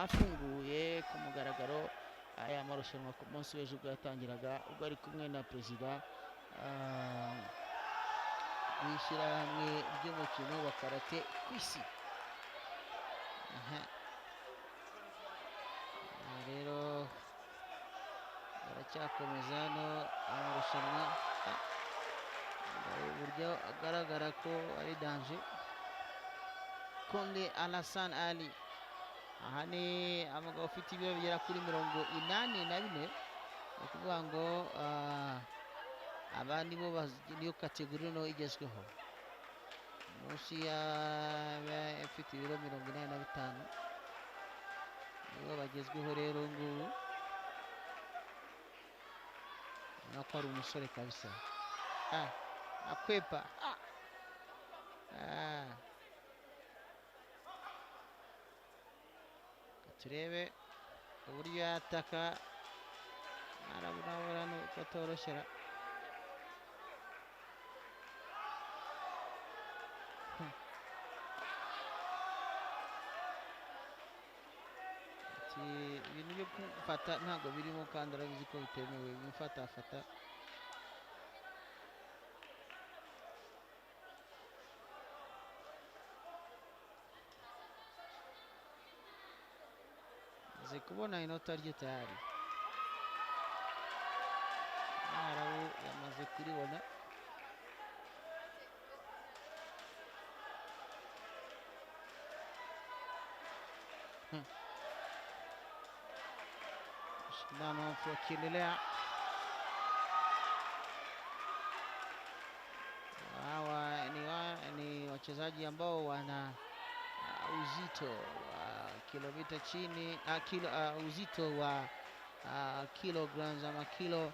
afunguye ku mugaragaro aya marushanwa ku munsi w'ejo bwatangiraga ubwo ari kumwe na perezida w'ishyirahamwe ry'umukino wa karate ku isi. Rero baracyakomeza hano amarushanwa uburyo agaragara ko ari danger. Konde Alassane Ali, aha ni amagabo ufite ibiro bigera kuri 84, ni ukuvuga ngo abandi bo niyo kategori no igezweho munsi y'abafite ibiro 85 nibo bagezweho. Rero ngubu nako ari umusore kabisa, akwepa turebe uburyo yataka, arabura no kotoroshera. Ibintu byo gufata ntabwo birimo kandi arabizi ko bitemewe, bifatafata. Maze kubona inota rye tayari, arabu yamaze kuribona. Shindano ukiendelea, hawa ni wachezaji ambao wana uzito wa kilomita chini uzito wa kilograms ama kilo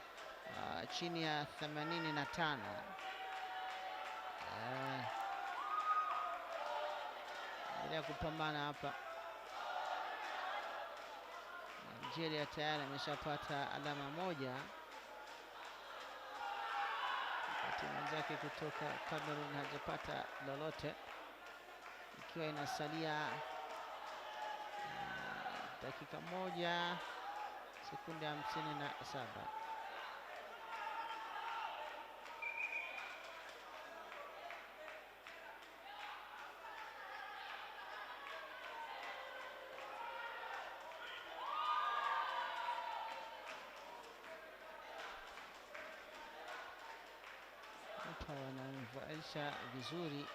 chini ya 85. Endelea kupambana hapa. Nigeria tayari ameshapata alama moja, wakati mwenzake kutoka Cameroon hajapata lolote, ikiwa inasalia dakika 1 sekunde 57. Hapa wanamvalisha vizuri,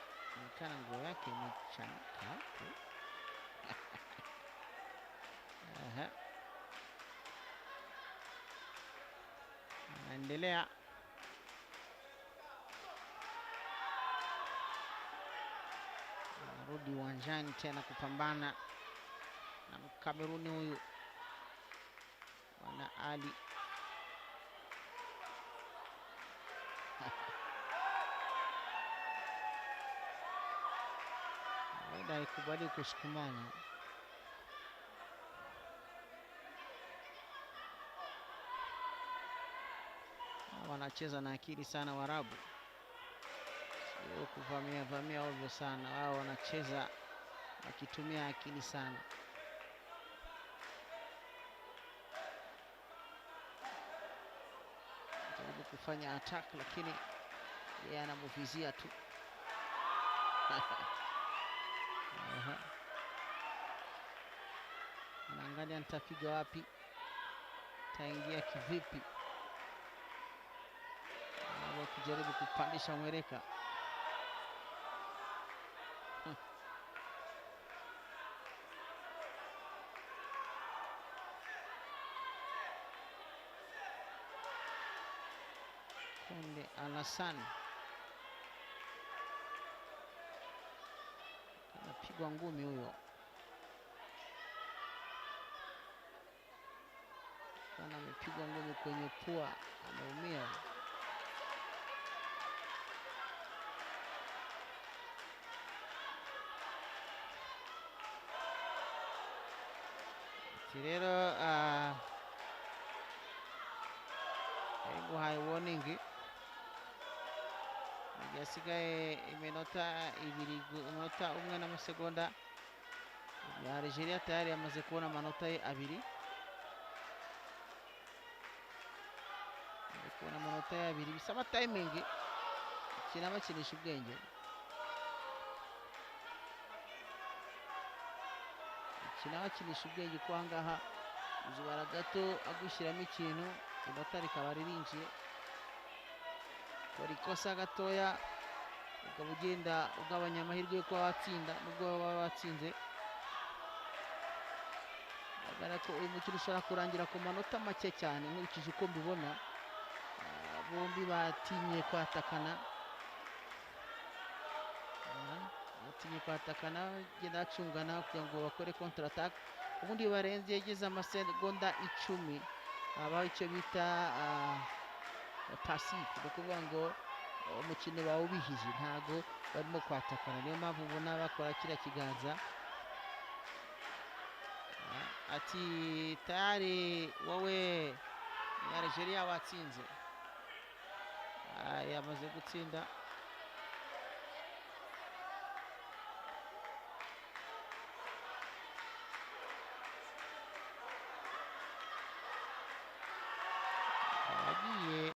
nikana nguo yake imechanika. Anaendelea rudi uwanjani tena kupambana na Mkameruni huyu Bwana Ali. Baada ikubali kusukumana, wanacheza na akili sana Waarabu, sio kuvamia ovyo sana. Wao wanacheza wakitumia akili sana. Jaribu kufanya attack, lakini yeye anamuvizia tu. Anaangalia nitapiga wapi, taingia kivipi, kujaribu kupandisha mwereka. Konde Alassane anapigwa ngumi huyo, amepigwa ngumi kwenye pua, ameumia. Rero ego hai warning, yasigaye iminota 2 n'amasegonda ya Algeria tayari yamaze kubona amanota ye abiri, kubona amanota ye abiri bisaba timing, ikina bakinisha ubwenge, ikina bakinisha ubwenge ko ahangaha uzubara gato agushyiramo ikintu inota rikaba ririnjiye, kora ikosa gatoya ukaba ugenda ugabanya amahirwe yo kuba watsinda nubwo baba watsinze. Bigaragara ko uyu mukino ushobora kurangira ku manota make cyane nkurikije uko mbibona. Bombi batinye kwatakana, batinye kwatakana bagenda bacungana kugira ngo bakore counter attack, ubundi iyo barenze yageze amasegonda 10 habaho icyo bita passive, ni ukuvuga ngo umukino bawubihije ntago barimo kwatakana, niyo mpamvu ubona bakora kiriya kiganza ati tayari wowe ni Algeria watsinze, yamaze gutsinda. Agiye